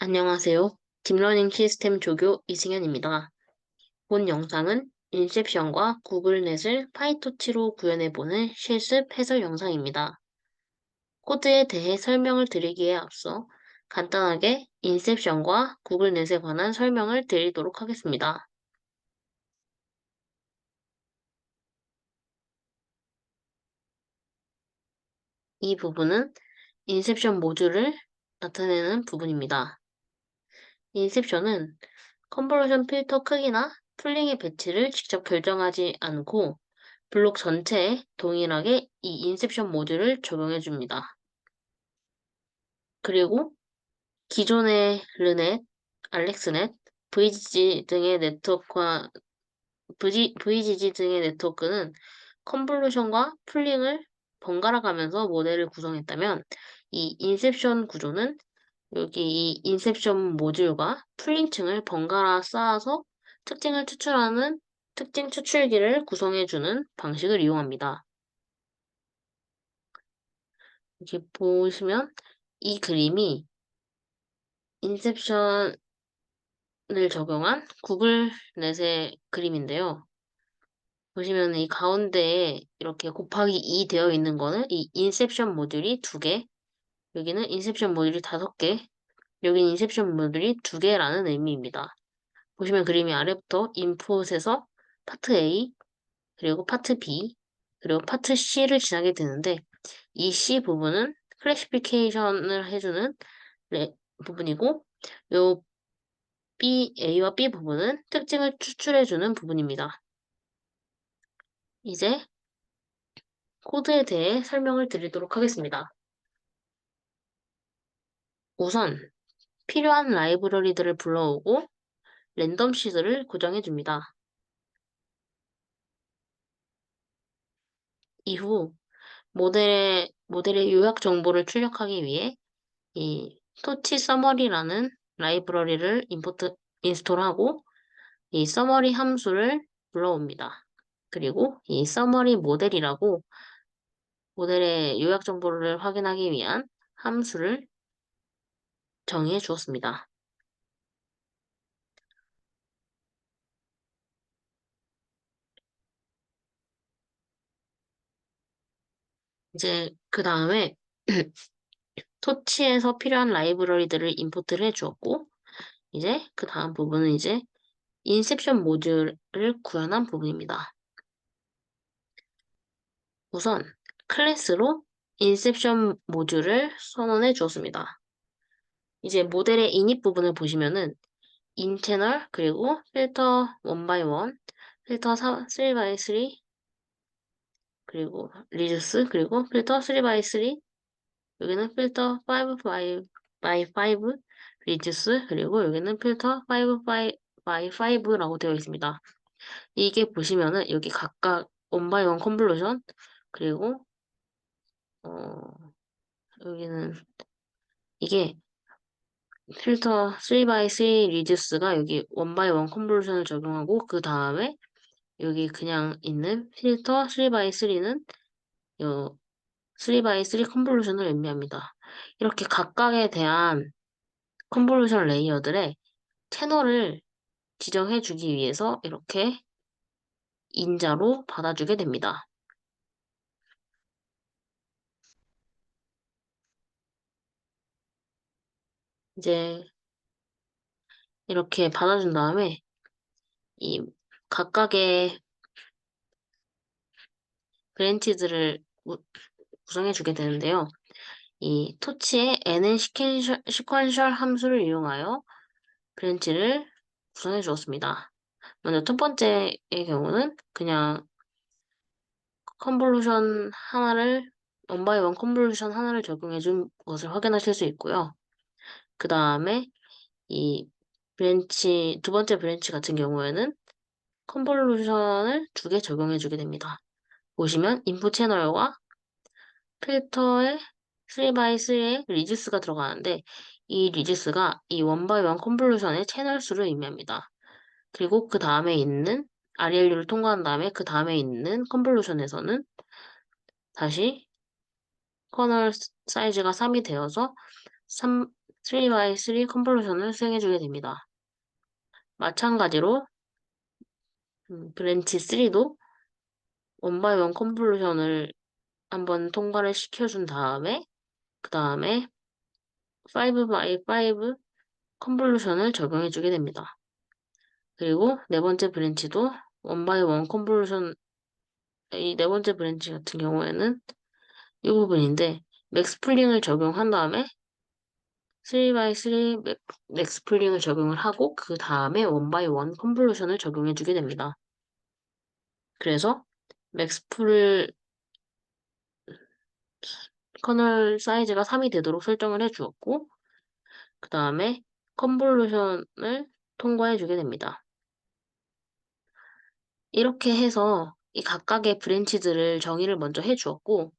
안녕하세요. 딥러닝 시스템 조교 이승현입니다. 본 영상은 인셉션과 구글넷을 파이토치로 구현해보는 실습 해설 영상입니다. 코드에 대해 설명을 드리기에 앞서 간단하게 인셉션과 구글넷에 관한 설명을 드리도록 하겠습니다. 이 부분은 인셉션 모듈을 나타내는 부분입니다. 인셉션은 컨버전 필터 크기나 풀링의 배치를 직접 결정하지 않고 블록 전체에 동일하게 이 인셉션 모듈을 적용해 줍니다. 그리고 기존의 르넷, 알렉스넷, VGG 등의 VGG 등의 네트워크는 컨볼루션과 풀링을 번갈아 가면서 모델을 구성했다면 이 인셉션 구조는 여기 이 인셉션 모듈과 풀링층을 번갈아 쌓아서 특징을 추출하는 특징 추출기를 구성해주는 방식을 이용합니다. 이렇게 보시면 이 그림이 인셉션을 적용한 구글넷의 그림인데요. 보시면 이 가운데에 이렇게 곱하기 2 되어 있는 거는 이 인셉션 모듈이 2개, 여기는 인셉션 모듈이 5개, 여기는 인셉션 모듈이 2개라는 의미입니다. 보시면 그림이 아래부터 인풋에서 파트 A, 그리고 파트 B, 그리고 파트 C를 지나게 되는데 이 C 부분은 클래시피케이션을 해주는 부분이고 요 A와 B 부분은 특징을 추출해주는 부분입니다. 이제 코드에 대해 설명을 드리도록 하겠습니다. 우선 필요한 라이브러리들을 불러오고 랜덤 시드를 고정해 줍니다. 이후 모델의 요약 정보를 출력하기 위해 이 토치 서머리라는 라이브러리를 인스톨하고 이 서머리 함수를 불러옵니다. 그리고 이 서머리 모델이라고 모델의 요약 정보를 확인하기 위한 함수를 정의해 주었습니다. 이제 그 다음에 토치에서 필요한 라이브러리들을 임포트를 해주었고 이제 그 다음 부분은 이제 인셉션 모듈을 구현한 부분입니다. 우선 클래스로 인셉션 모듈을 선언해 주었습니다. 이제 모델의 init 부분을 보시면은 인채널 그리고 필터 1x1 필터 3x3 그리고 리듀스 그리고 필터 3x3 여기는 필터 5x5 리듀스 그리고 여기는 필터 5x5라고 되어 있습니다. 이게 보시면은 여기 각각 1x1 컨볼루션 그리고 여기는 이게 필터 3x3 리듀스가 여기 1x1 컨볼루션을 적용하고 그 다음에 여기 그냥 있는 필터 3x3는 요 3x3 컨볼루션을 의미합니다. 이렇게 각각에 대한 컨볼루션 레이어들의 채널을 지정해주기 위해서 이렇게 인자로 받아주게 됩니다. 이제 이렇게 받아준 다음에 이 각각의 브랜치들을 구성해주게 되는데요. 이 토치의 nn 시퀀셜 함수를 이용하여 브랜치를 구성해 주었습니다. 먼저 첫 번째의 경우는 그냥 컨볼루션 하나를 원바이 원 컨볼루션 하나를 적용해 준 것을 확인하실 수 있고요. 그 다음에 이 두 번째 브랜치 같은 경우에는 컨볼루션을 2개 적용해 주게 됩니다. 보시면 인풋 채널과 필터에 3x3의 리듀스가 들어가는데 이 리듀스가 이 1x1 컨볼루션의 채널 수를 의미합니다. 그리고 그 다음에 있는 RLU를 통과한 다음에 그 다음에 있는 컨볼루션에서는 다시 커널 사이즈가 3이 되어서 3x3 컨볼루션을 수행해주게 됩니다. 마찬가지로 브랜치 3도 1x1 컨볼루션을 한번 통과를 시켜준 다음에 그 다음에 5x5 컨볼루션을 적용해주게 됩니다. 그리고 네 번째 브랜치도 1x1 컨볼루션, 이 네 번째 브랜치 같은 경우에는 이 부분인데 맥스플링을 적용한 다음에 3x3 맥스플링을 적용을 하고 그 다음에 1x1 컨볼루션을 적용해주게 됩니다. 그래서 맥스풀 커널 사이즈가 3이 되도록 설정을 해주었고 그 다음에 컨볼루션을 통과해주게 됩니다. 이렇게 해서 이 각각의 브랜치들을 정의를 먼저 해주었고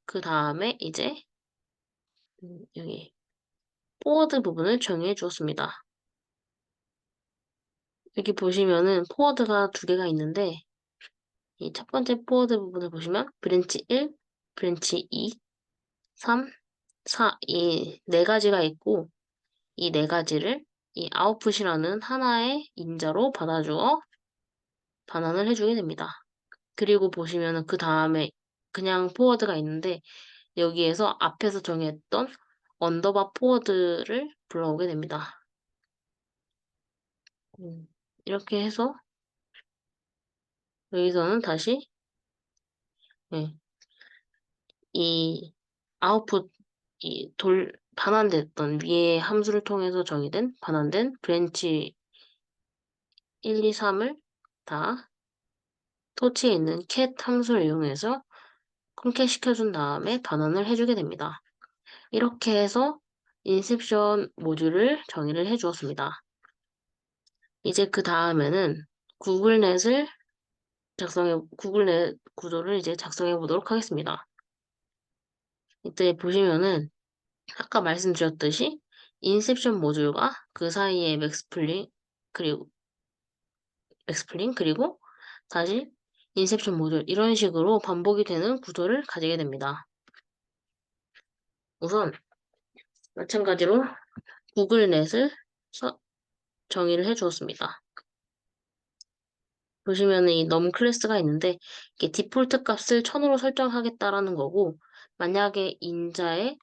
그 다음에 이제 여기 포워드 부분을 정의해 주었습니다. 여기 보시면은 포워드가 두 개가 있는데 이 첫 번째 포워드 부분을 보시면 브랜치 1, 브랜치 2, 3, 4, 이 네 가지가 있고 이 네 가지를 이 아웃풋이라는 하나의 인자로 받아주어 반환을 해주게 됩니다. 그리고 보시면은 그 다음에 그냥 포워드가 있는데 여기에서 앞에서 정했던 언더바 포워드를 불러오게 됩니다. 이렇게 해서 여기서는 다시 예, 이 아웃풋 반환됐던 위의 함수를 통해서 정의된 반환된 브랜치 1, 2, 3을 다 토치에 있는 cat 함수를 이용해서 컨캣 시켜준 다음에 반환을 해주게 됩니다. 이렇게 해서 인셉션 모듈을 정의를 해주었습니다. 이제 그 다음에는 구글넷 구조를 이제 작성해 보도록 하겠습니다. 이때 보시면은 아까 말씀드렸듯이 인셉션 모듈과 그 사이에 맥스플링 그리고 다시 인셉션 모듈 이런 식으로 반복이 되는 구조를 가지게 됩니다. 우선 마찬가지로 구글넷을 정의를 해주었습니다. 보시면 이 num 클래스가 있는데 이게 디폴트 값을 1000으로 설정하겠다라는 거고 만약에 인자의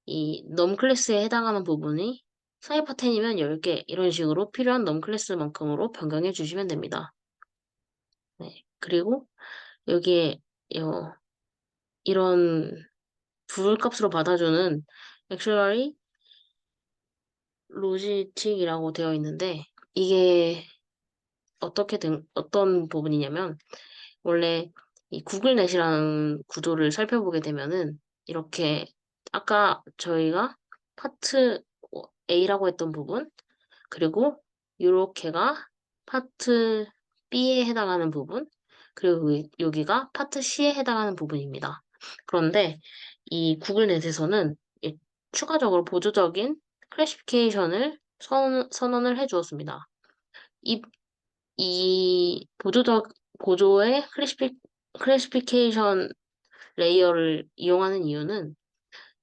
이 num 클래스에 해당하는 부분이 사이버10이면 10개 이런 식으로 필요한 num 클래스만큼으로 변경해 주시면 됩니다. 네. 그리고 여기에 이런 부울값으로 받아주는 액츄얼리 로지틱이라고 되어 있는데 이게 어떤 부분이냐면 원래 이 구글넷이라는 구조를 살펴보게 되면은 이렇게 아까 저희가 파트 A라고 했던 부분 그리고 요렇게가 파트 B에 해당하는 부분 그리고 여기가 파트 C에 해당하는 부분입니다. 그런데 이 구글넷에서는 추가적으로 보조적인 클래시피케이션을 선언을 해주었습니다. 이 보조의 클래시피케이션 레이어를 이용하는 이유는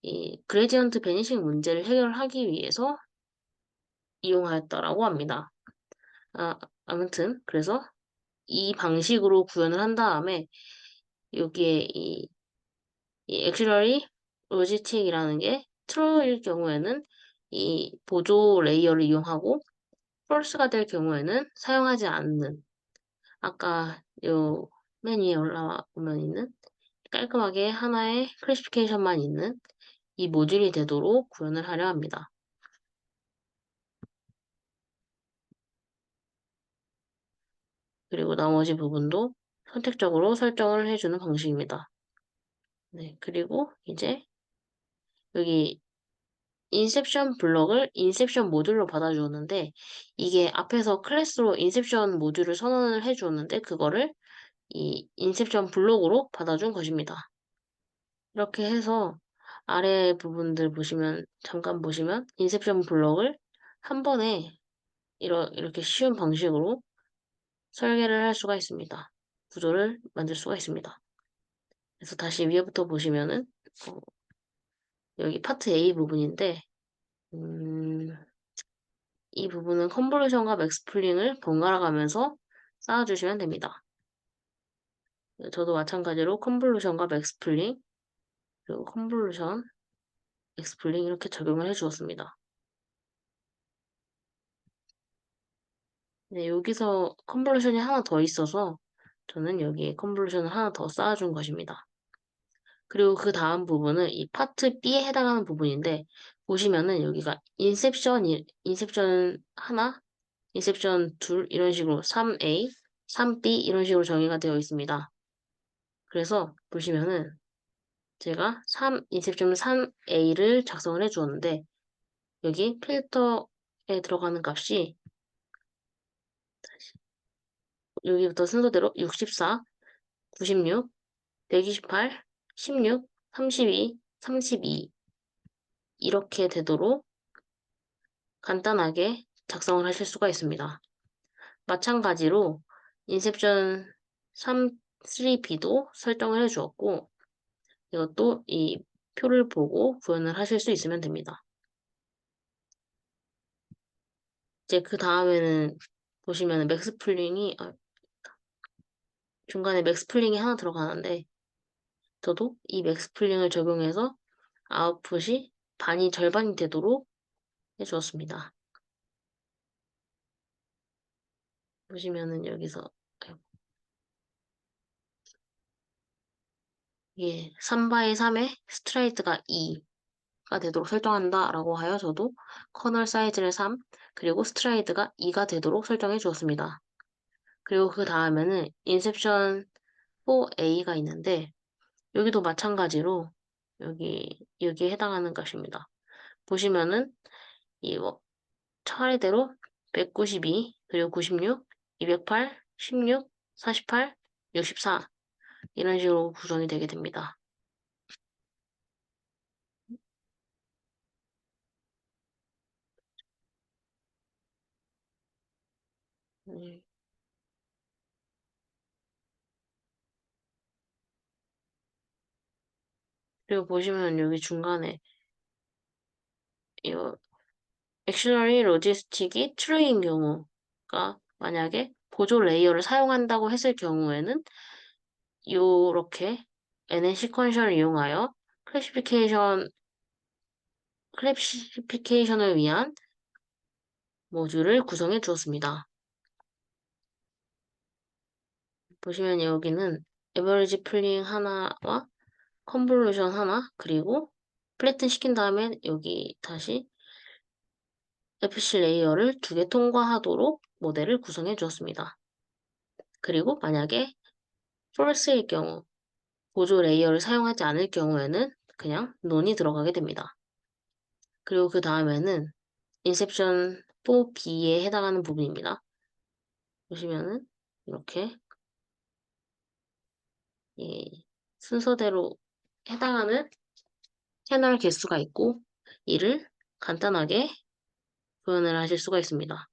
이 그레디언트 베니싱 문제를 해결하기 위해서 이용하였다라고 합니다. 아무튼 그래서 이 방식으로 구현을 한 다음에 여기에 이 액츄얼리 로지틱이라는 게 true일 경우에는 이 보조 레이어를 이용하고 false가 될 경우에는 사용하지 않는 아까 요 맨 위에 올라오면 있는 깔끔하게 하나의 클래시피케이션만 있는 이 모듈이 되도록 구현을 하려 합니다. 그리고 나머지 부분도 선택적으로 설정을 해주는 방식입니다. 네, 그리고 이제 여기 인셉션 블럭을 인셉션 모듈로 받아주었는데 이게 앞에서 클래스로 인셉션 모듈을 선언을 해주었는데 그거를 이 인셉션 블록으로 받아준 것입니다. 이렇게 해서 아래 부분들 잠깐 보시면 인셉션 블록을 한 번에 이렇게 쉬운 방식으로 설계를 할 수가 있습니다. 구조를 만들 수가 있습니다. 그래서 다시 위에부터 보시면은 여기 파트 A 부분인데 이 부분은 컨볼루션과 맥스플링을 번갈아 가면서 쌓아주시면 됩니다. 저도 마찬가지로 컨볼루션과 맥스플링, 그리고 컨볼루션, 맥스플링 이렇게 적용을 해주었습니다. 네, 여기서 컨볼루션이 하나 더 있어서 저는 여기에 컨볼루션을 하나 더 쌓아준 것입니다. 그리고 그 다음 부분은 이 파트 B에 해당하는 부분인데 보시면은 여기가 인셉션 하나, 인셉션 둘 이런 식으로 3A, 3B 이런 식으로 정의가 되어 있습니다. 그래서 보시면은 제가 인셉션 3A를 작성을 해 주었는데 여기 필터에 들어가는 값이 여기부터 순서대로 64, 96, 128, 16, 32, 32 이렇게 되도록 간단하게 작성을 하실 수가 있습니다. 마찬가지로 인셉션 3B도 설정을 해주었고 이것도 이 표를 보고 구현을 하실 수 있으면 됩니다. 이제 그 다음에는 보시면 중간에 맥스플링이 하나 들어가는데 저도 이 맥스플링을 적용해서 아웃풋이 절반이 되도록 해주었습니다. 보시면은 여기서 이게 3바이 3에 스트라이트가 2가 되도록 설정한다라고 하여 저도 커널 사이즈를 3 그리고 스트라이드가 2가 되도록 설정해 주었습니다. 그리고 그 다음에는 인셉션 4A가 있는데 여기도 마찬가지로 여기에 해당하는 것입니다. 보시면은 이 차례대로 192 그리고 96, 208, 16, 48, 64 이런 식으로 구성이 되게 됩니다. 네. 그리고 보시면 여기 중간에 이 액셔너리 로지스틱이 true인 경우가 만약에 보조 레이어를 사용한다고 했을 경우에는 이렇게 NN 시퀀셜을 이용하여 클래시피케이션을 위한 모듈을 구성해 주었습니다. 보시면 여기는 에버리지 풀링 하나와 컨볼루션 하나 그리고 플래튼 시킨 다음에 여기 다시 FC 레이어를 2개 통과하도록 모델을 구성해 주었습니다. 그리고 만약에 폴스일 경우 보조 레이어를 사용하지 않을 경우에는 그냥 논이 들어가게 됩니다. 그리고 그 다음에는 인셉션 4B에 해당하는 부분입니다. 보시면은 이렇게 순서대로 해당하는 채널 개수가 있고 이를 간단하게 구현을 하실 수가 있습니다.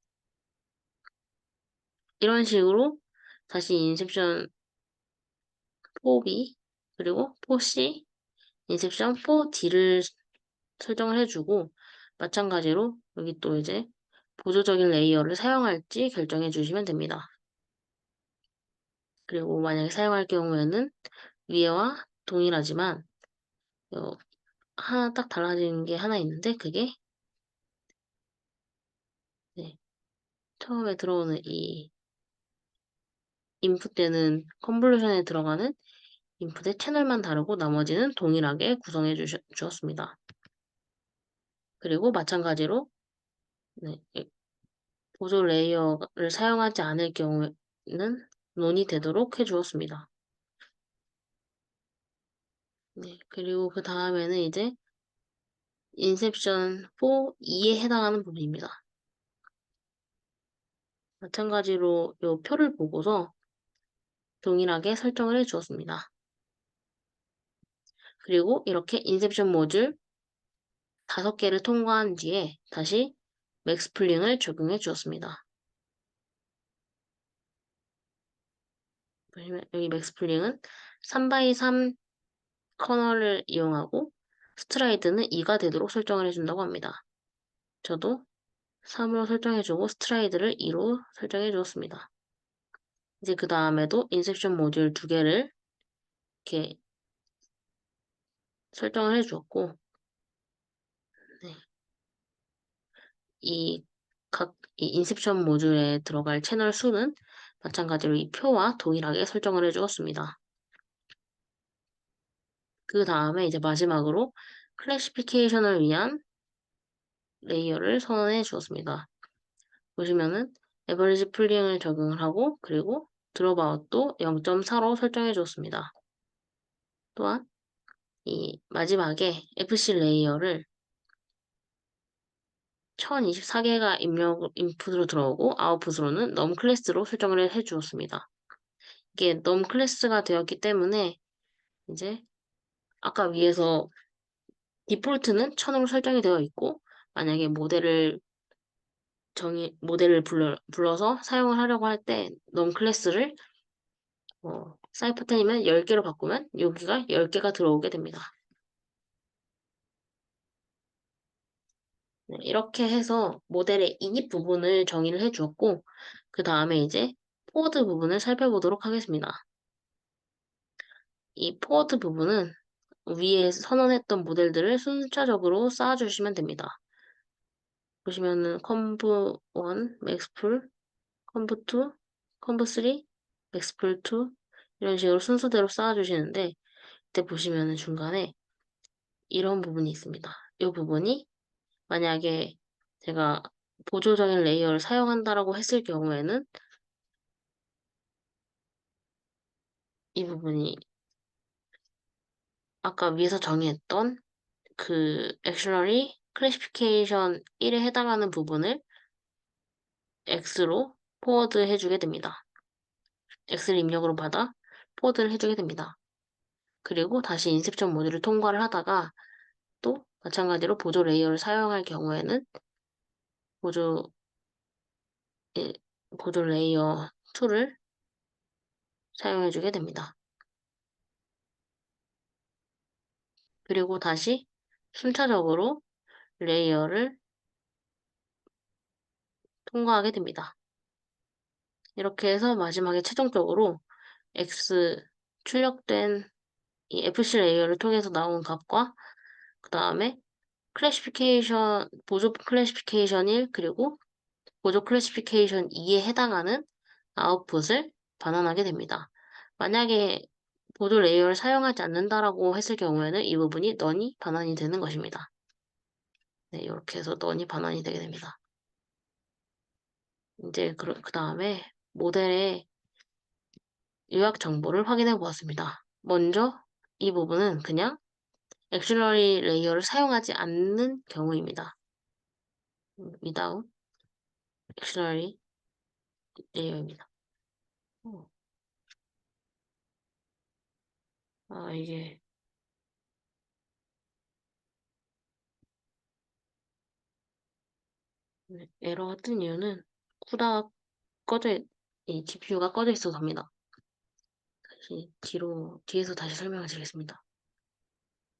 이런 식으로 다시 인셉션 4B 그리고 4C, 인셉션 4D를 설정을 해주고 마찬가지로 여기 또 이제 보조적인 레이어를 사용할지 결정해 주시면 됩니다. 그리고 만약에 사용할 경우에는 위에와 동일하지만 하나 딱 달라지는 게 하나 있는데 그게 네, 처음에 들어오는 이 인풋되는 컨볼루션에 들어가는 인풋의 채널만 다르고 나머지는 동일하게 구성해 주었습니다. 그리고 마찬가지로 네, 보조 레이어를 사용하지 않을 경우에는 논이 되도록 해주었습니다. 네, 그리고 그 다음에는 이제 인셉션 4E에 해당하는 부분입니다. 마찬가지로 이 표를 보고서 동일하게 설정을 해주었습니다. 그리고 이렇게 인셉션 모듈 5개를 통과한 뒤에 다시 맥스플링을 적용해 주었습니다. 보시면 여기 맥스플링은 3x3 커널을 이용하고 스트라이드는 2가 되도록 설정을 해준다고 합니다. 저도 3으로 설정해주고 스트라이드를 2로 설정해 주었습니다. 이제 그 다음에도 인셉션 모듈 두 개를 이렇게 설정을 해주었고, 네. 이 인셉션 모듈에 들어갈 채널 수는 마찬가지로 이 표와 동일하게 설정을 해주었습니다. 그 다음에 이제 마지막으로 클래시피케이션을 위한 레이어를 선언해 주었습니다. 보시면은 에버리지 풀링을 적용을 하고 그리고 드롭아웃도 0.4로 설정해 주었습니다. 또한 이 마지막에 FC 레이어를 1024개가 인풋으로 들어오고 아웃풋으로는 넘 클래스로 설정을 해 주었습니다. 이게 넘 클래스가 되었기 때문에 이제 아까 위에서 디폴트는 1000으로 설정이 되어 있고 만약에 모델을 불러서 사용을 하려고 할 때 넘 클래스를 사이퍼텐이면 10개로 바꾸면 여기가 10개가 들어오게 됩니다. 네, 이렇게 해서 모델의 init 부분을 정의를 해주었고 그 다음에 이제 포워드 부분을 살펴보도록 하겠습니다. 이 포워드 부분은 위에 선언했던 모델들을 순차적으로 쌓아주시면 됩니다. 보시면은 컴브 1, 맥스풀, 컴브 2, 컴브 3, 맥스풀 2 이런 식으로 순서대로 쌓아주시는데 이때 보시면은 중간에 이런 부분이 있습니다. 이 부분이 만약에 제가 보조적인 레이어를 사용한다라고 했을 경우에는 이 부분이 아까 위에서 정의했던 그 액셔너리 클래시피케이션 1에 해당하는 부분을 X로 포워드 해주게 됩니다. X를 입력으로 받아 포워드를 해주게 됩니다. 그리고 다시 인셉션 모듈을 통과를 하다가 또 마찬가지로 보조 레이어를 사용할 경우에는 보조, 예, 보조 레이어 2를 사용해주게 됩니다. 그리고 다시 순차적으로 레이어를 통과하게 됩니다. 이렇게 해서 마지막에 최종적으로 X 출력된 이 FC 레이어를 통해서 나온 값과 그 다음에 보조 클래시피케이션 1 그리고 보조 클래시피케이션 2에 해당하는 아웃풋을 반환하게 됩니다. 만약에 보조 레이어를 사용하지 않는다라고 했을 경우에는 이 부분이 넌이 반환이 되는 것입니다. 네, 이렇게 해서 넌이 반환이 되게 됩니다. 이제 그 다음에 모델의 요약 정보를 확인해 보았습니다. 먼저 이 부분은 그냥 액셔너리 레이어를 사용하지 않는 경우입니다. without 액셔너리 레이어입니다. 어, 이게 에러가 뜬 이유는 쿠다 꺼져, 이 GPU가 꺼져 있어서입니다. 다시 뒤에서 다시 설명을 드리겠습니다.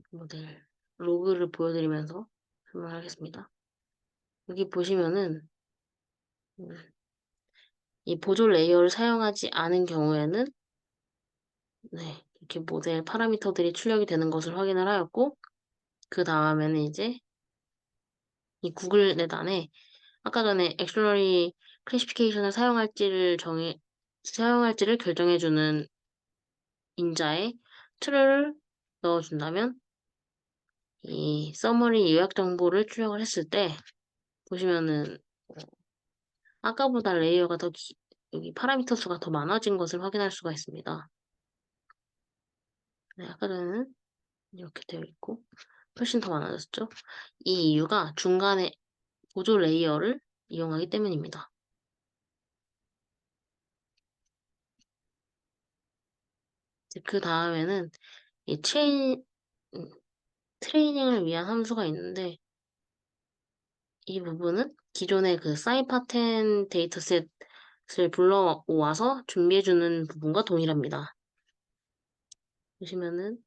모델 로그를 보여드리면서 설명하겠습니다. 여기 보시면은 음, 이 보조 레이어를 사용하지 않은 경우에는 네, 이렇게 모델 파라미터들이 출력이 되는 것을 확인을 하였고 그 다음에는 이제 이 구글 넷 안에 아까 전에 액셔너리 클래시피케이션을 사용할지를 결정해주는 인자에 true를 넣어준다면 이 서머리 요약 정보를 출력을 했을 때 보시면은 아까보다 레이어가 여기 파라미터 수가 더 많아진 것을 확인할 수가 있습니다. 네, 아까 전에는 이렇게 되어 있고 훨씬 더 많아졌죠. 이 이유가 중간에 보조 레이어를 이용하기 때문입니다. 그 다음에는 이 음, 트레이닝을 위한 함수가 있는데 이 부분은 기존의 그 사이파텐 데이터셋을 불러와서 준비해주는 부분과 동일합니다. 보시면은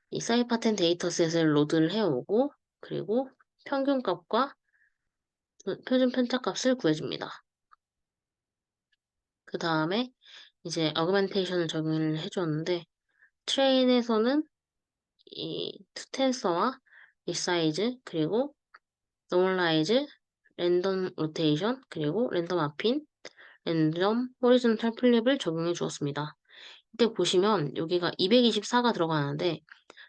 이 사이파텐 데이터셋을 로드를 해오고 그리고 평균값과 표준 편차값을 구해줍니다. 그 다음에 이제 어그멘테이션을 적용을 해줬는데 트레인에서는 이 투텐서와 리사이즈 그리고 노멀라이즈, 랜덤 로테이션 그리고 랜덤 아핀, 랜덤 호리존탈 플립을 적용해 주었습니다. 이때 보시면 여기가 224가 들어가는데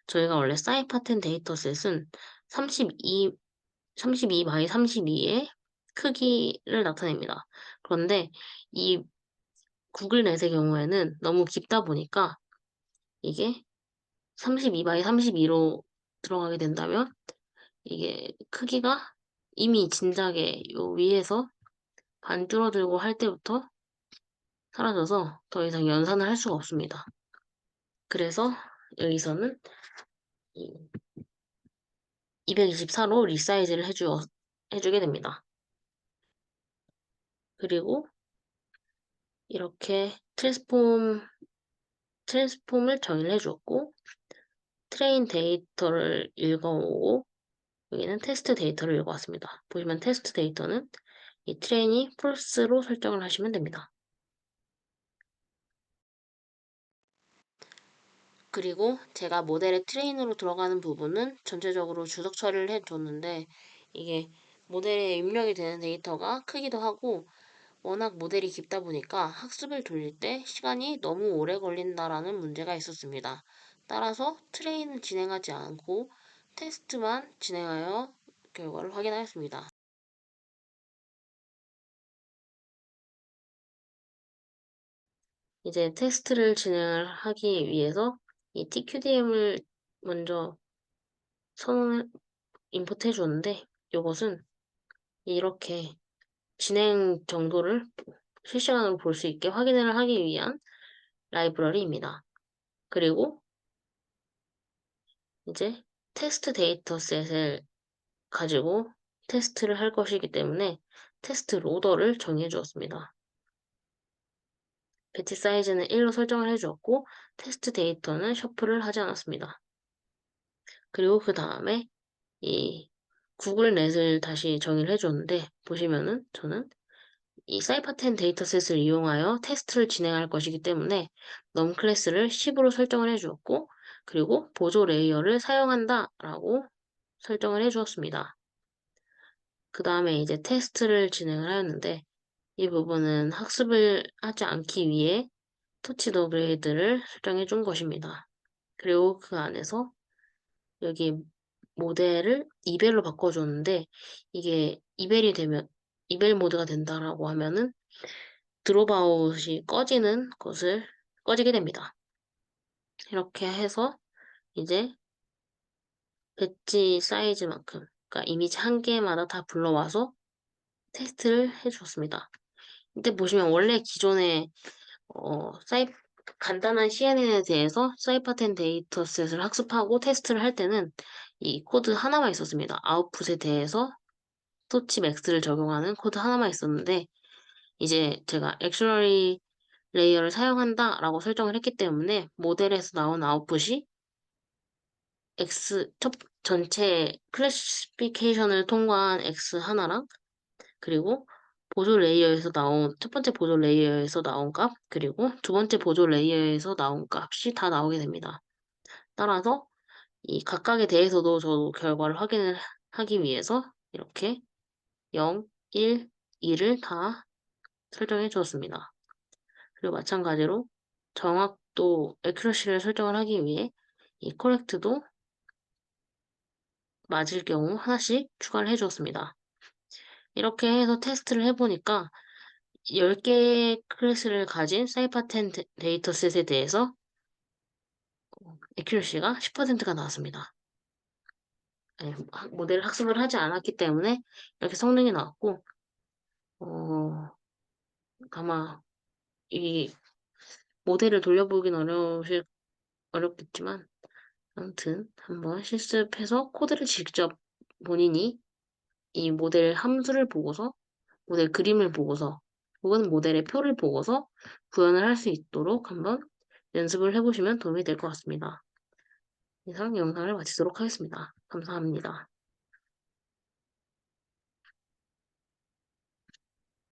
저희가 원래 사이파텐 데이터셋은 32 바이 32의 크기를 나타냅니다. 그런데 이 구글넷의 경우에는 너무 깊다 보니까 이게 32 바이 32로 들어가게 된다면 이게 크기가 이미 진작에 요 위에서 반 줄어들고 할 때부터 사라져서 더 이상 연산을 할 수가 없습니다. 그래서 여기서는 224로 리사이즈를 해주게 됩니다. 그리고 이렇게 트랜스폼을 정의를 해주었고 트레인 데이터를 읽어오고 여기는 테스트 데이터를 읽어왔습니다. 보시면 테스트 데이터는 이 트레인이 false로 설정을 하시면 됩니다. 그리고 제가 모델의 트레인으로 들어가는 부분은 전체적으로 주석 처리를 해줬는데 이게 모델에 입력이 되는 데이터가 크기도 하고 워낙 모델이 깊다 보니까 학습을 돌릴 때 시간이 너무 오래 걸린다라는 문제가 있었습니다. 따라서 트레인을 진행하지 않고 테스트만 진행하여 결과를 확인하였습니다. 이제 테스트를 진행을 하기 위해서 이 TQDM을 먼저 선언을 임포트해 줬는데 이것은 이렇게 진행 정도를 실시간으로 볼 수 있게 확인을 하기 위한 라이브러리입니다. 그리고 이제 테스트 데이터셋을 가지고 테스트를 할 것이기 때문에 테스트 로더를 정의해 주었습니다. 배치 사이즈는 1로 설정을 해주었고 테스트 데이터는 셔플을 하지 않았습니다. 그리고 그 다음에 이 구글넷을 다시 정의를 해줬는데 보시면은 저는 이 사이파텐 데이터셋을 이용하여 테스트를 진행할 것이기 때문에 num 클래스를 10으로 설정을 해주었고 그리고 보조 레이어를 사용한다 라고 설정을 해주었습니다. 그 다음에 이제 테스트를 진행을 하였는데 이 부분은 학습을 하지 않기 위해 토치도 그레이드를 설정해 준 것입니다. 그리고 그 안에서 여기 모델을 이벨로 바꿔줬는데 이게 이벨 모드가 된다라고 하면은 드롭아웃이 꺼지게 됩니다. 이렇게 해서 이제 배지 사이즈만큼 그러니까 이미지 한 개마다 다 불러와서 테스트를 해주었습니다. 이때 보시면 원래 기존에 간단한 CNN에 대해서 사이파텐 데이터셋을 학습하고 테스트를 할 때는 이 코드 하나만 있었습니다. 아웃풋에 대해서 토치 맥스를 적용하는 코드 하나만 있었는데 이제 제가 액션러리 레이어를 사용한다라고 설정을 했기 때문에 모델에서 나온 아웃풋이 전체 클래시피케이션을 통과한 X 하나랑 그리고 첫 번째 보조 레이어에서 나온 값, 그리고 두 번째 보조 레이어에서 나온 값이 다 나오게 됩니다. 따라서 이 각각에 대해서도 저도 결과를 확인을 하기 위해서 이렇게 0, 1, 2를 다 설정해 주었습니다. 그리고 마찬가지로 정확도, 액큐러시를 설정을 하기 위해 이 correct도 맞을 경우 하나씩 추가를 해 주었습니다. 이렇게 해서 테스트를 해보니까 10개의 클래스를 가진 사이파텐 데이터셋에 대해서 액큐러시가 10%가 나왔습니다. 모델을 학습을 하지 않았기 때문에 이렇게 성능이 나왔고, 아마 이 모델을 돌려보긴 어렵겠지만, 아무튼 한번 실습해서 코드를 직접 본인이 이 모델 함수를 보고서, 모델 그림을 보고서, 혹은 모델의 표를 보고서 구현을 할 수 있도록 한번 연습을 해보시면 도움이 될 것 같습니다. 이상 영상을 마치도록 하겠습니다. 감사합니다.